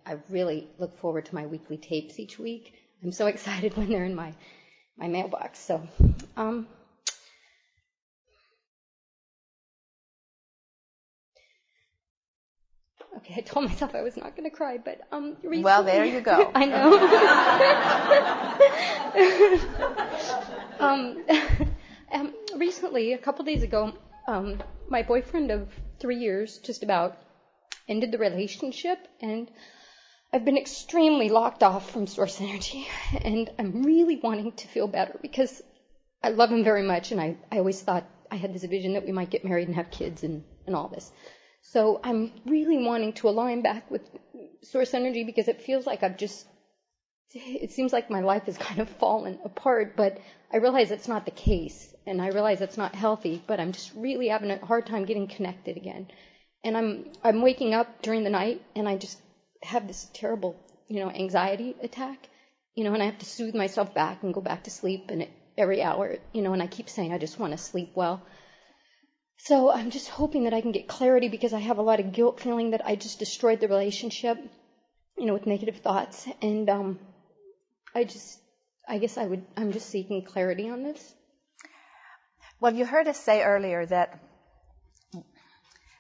I really look forward to my weekly tapes each week. I'm so excited when they're in my mailbox. So, okay, I told myself I was not going to cry, but recently, well, there you go. I know. Recently, a couple days ago, my boyfriend of 3 years, just about, ended the relationship, and I've been extremely locked off from Source Energy, and I'm really wanting to feel better because I love him very much, and I always thought I had this vision that we might get married and have kids and all this. So I'm really wanting to align back with Source Energy because it feels like it seems like my life has kind of fallen apart, but I realize it's not the case, and I realize it's not healthy, but I'm just really having a hard time getting connected again. And I'm waking up during the night, and I just have this terrible, anxiety attack, and I have to soothe myself back and go back to sleep, and every hour, and I keep saying I just want to sleep well. So I'm just hoping that I can get clarity because I have a lot of guilt feeling that I just destroyed the relationship, with negative thoughts. And I'm just seeking clarity on this. Well, you heard us say earlier that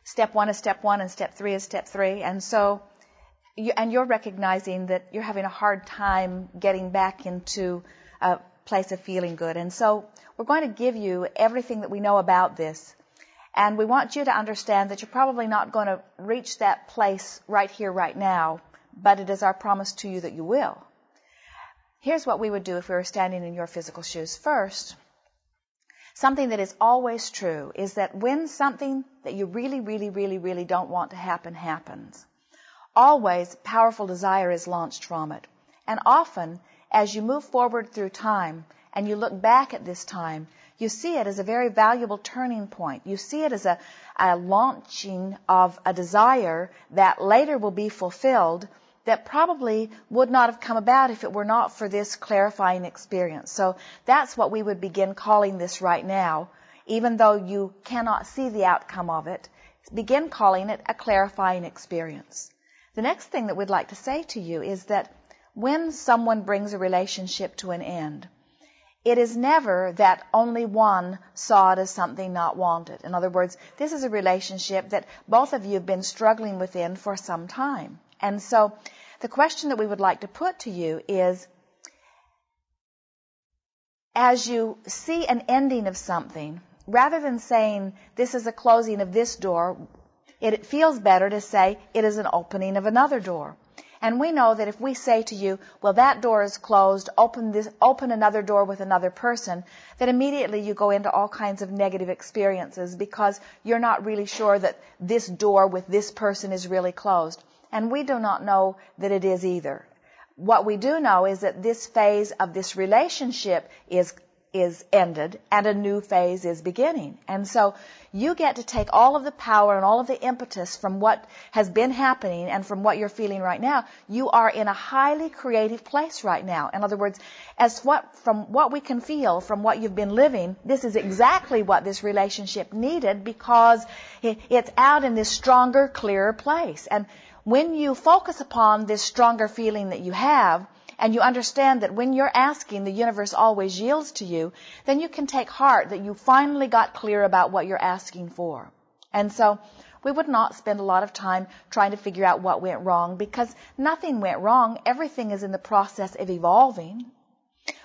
step 1 is step 1 and step 3 is step 3. And so, you're recognizing that you're having a hard time getting back into a place of feeling good. And so we're going to give you everything that we know about this. And we want you to understand that you're probably not going to reach that place right here, right now, but it is our promise to you that you will. Here's what we would do if we were standing in your physical shoes. First, something that is always true is that when something that you really, really, really, really don't want to happen happens, always powerful desire is launched from it. And often, as you move forward through time and you look back at this time, you see it as a very valuable turning point. You see it as a launching of a desire that later will be fulfilled that probably would not have come about if it were not for this clarifying experience. So that's what we would begin calling this right now. Even though you cannot see the outcome of it, begin calling it a clarifying experience. The next thing that we'd like to say to you is that when someone brings a relationship to an end, it is never that only one saw it as something not wanted. In other words, this is a relationship that both of you have been struggling within for some time. And so the question that we would like to put to you is, as you see an ending of something, rather than saying this is a closing of this door, it feels better to say it is an opening of another door. And we know that if we say to you, well, that door is closed, open another door with another person, that immediately you go into all kinds of negative experiences because you're not really sure that this door with this person is really closed. And we do not know that it is either. What we do know is that this phase of this relationship is ended and a new phase is beginning. And so you get to take all of the power and all of the impetus from what has been happening and from what you're feeling right now. You are in a highly creative place right now. In other words, from what we can feel, from what you've been living, this is exactly what this relationship needed because it's out in this stronger, clearer place. And when you focus upon this stronger feeling that you have, and you understand that when you're asking, the universe always yields to you, then you can take heart that you finally got clear about what you're asking for. And so we would not spend a lot of time trying to figure out what went wrong because nothing went wrong. Everything is in the process of evolving.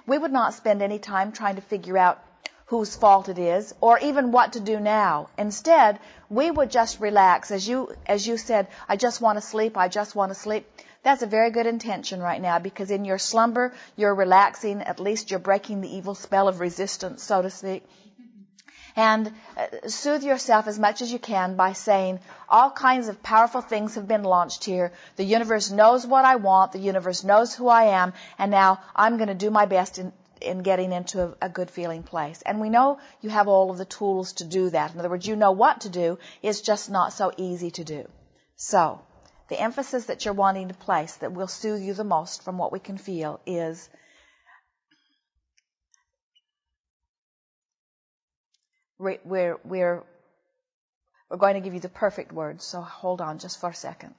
We would not spend any time trying to figure out whose fault it is or even what to do now. Instead, we would just relax. As you said, I just want to sleep, I just want to sleep. That's a very good intention right now because in your slumber, you're relaxing. At least you're breaking the evil spell of resistance, so to speak. And soothe yourself as much as you can by saying, all kinds of powerful things have been launched here. The universe knows what I want. The universe knows who I am. And now I'm going to do my best in getting into a good feeling place. And we know you have all of the tools to do that. In other words, you know what to do. It's just not so easy to do. So the emphasis that you're wanting to place that will soothe you the most from what we can feel is we're going to give you the perfect words. So hold on just for a second.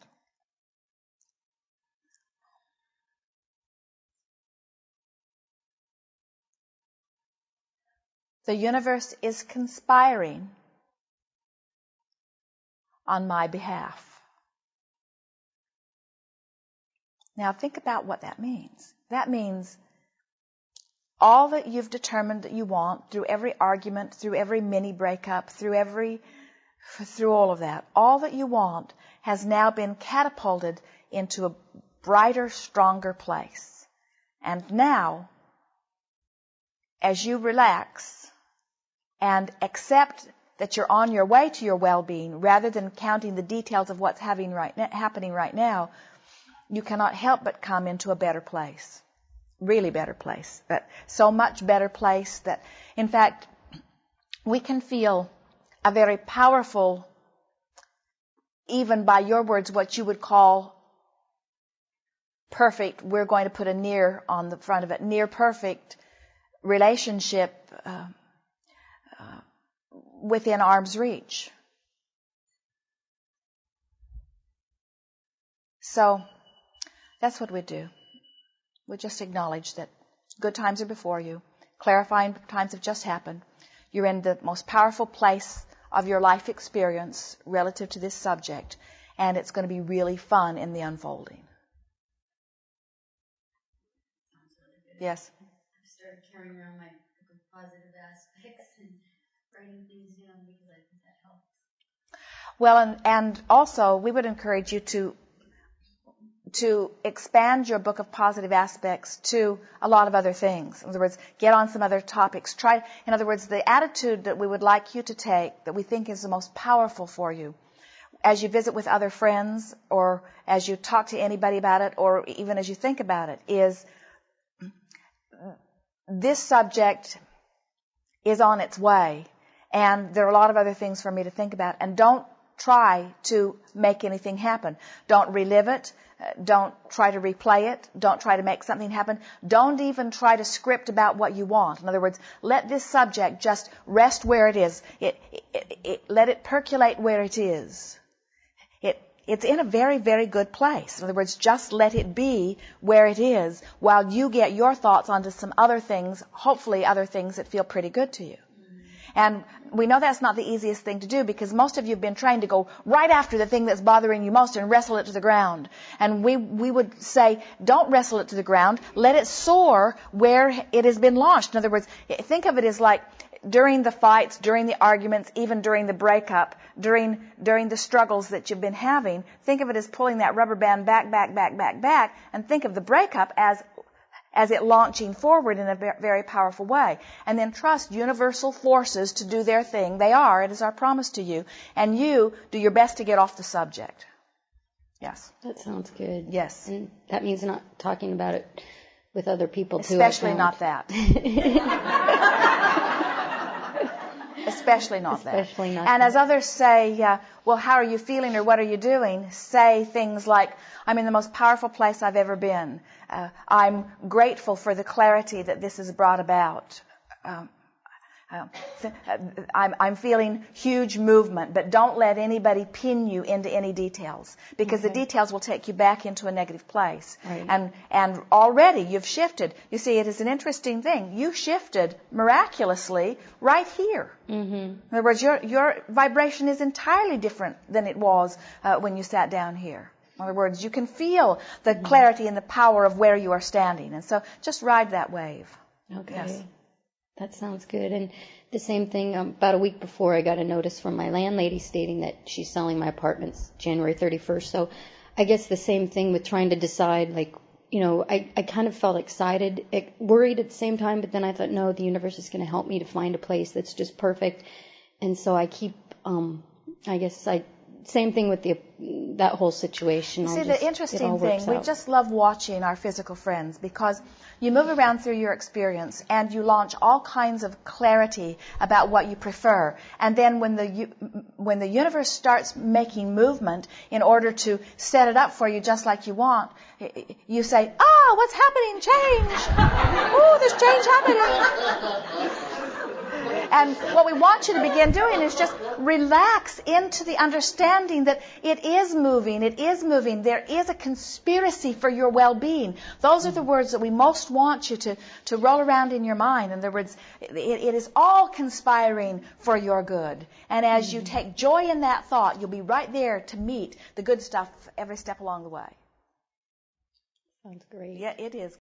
The universe is conspiring on my behalf. Now think about what that means. That means all that you've determined that you want through every argument, through every mini breakup, through all of that, all that you want has now been catapulted into a brighter, stronger place. And now, as you relax and accept that you're on your way to your well-being, rather than counting the details of what's happening right now, you cannot help but come into a better place. Really better place. So much better place that, in fact, we can feel a very powerful, even by your words, what you would call perfect, we're going to put a near on the front of it, near perfect relationship within arm's reach. So that's what we do. We just acknowledge that good times are before you. Clarifying times have just happened. You're in the most powerful place of your life experience relative to this subject, and it's going to be really fun in the unfolding. Yes? I started carrying around my book of positive aspects and writing things down because I think that helps. Well, and also we would encourage you to expand your book of positive aspects to a lot of other things. In other words, get on some other topics. In other words, the attitude that we would like you to take, that we think is the most powerful for you, as you visit with other friends, or as you talk to anybody about it, or even as you think about it, is this subject is on its way, and there are a lot of other things for me to think about, and don't try to make anything happen. Don't relive it. Don't try to replay it. Don't try to make something happen. Don't even try to script about what you want. In other words, let this subject just rest where it is. Let it percolate where it is. It's in a very, very good place. In other words, just let it be where it is while you get your thoughts onto some other things, hopefully other things that feel pretty good to you. And we know that's not the easiest thing to do, because most of you have been trained to go right after the thing that's bothering you most and wrestle it to the ground. And we would say, don't wrestle it to the ground. Let it soar where it has been launched. In other words, think of it as like during the fights, during the arguments, even during the breakup, during the struggles that you've been having, think of it as pulling that rubber band back, and think of the breakup as it launching forward in a very powerful way. And then trust universal forces to do their thing. They are. It is our promise to you. And you do your best to get off the subject. Yes. That sounds good. Yes. And that means not talking about it with other people too. Especially not that. Especially not that. Especially not and that. As others say, well, how are you feeling or what are you doing? Say things like, I'm in the most powerful place I've ever been. I'm grateful for the clarity that this has brought about. I'm feeling huge movement, but don't let anybody pin you into any details, because the details will take you back into a negative place. Right. And already you've shifted. You see, it is an interesting thing. You shifted miraculously right here. Mm-hmm. In other words, your vibration is entirely different than it was when you sat down here. In other words, you can feel the clarity and the power of where you are standing. And so just ride that wave. Okay. Yes. That sounds good. And the same thing, about a week before, I got a notice from my landlady stating that she's selling my apartments January 31st. So I guess the same thing with trying to decide, like, you know, I kind of felt excited, worried at the same time, but then I thought, no, the universe is going to help me to find a place that's just perfect. And so I keep, same thing with that whole situation. See, the interesting thing, we just love watching our physical friends, because you move around through your experience and you launch all kinds of clarity about what you prefer. And then when the universe starts making movement in order to set it up for you just like you want, you say, what's happening? Change! Ooh, there's change happening! And what we want you to begin doing is just relax into the understanding that it is moving. It is moving. There is a conspiracy for your well-being. Those are the words that we most want you to roll around in your mind. In other words, it is all conspiring for your good. And as you take joy in that thought, you'll be right there to meet the good stuff every step along the way. Sounds great. Yeah, it is.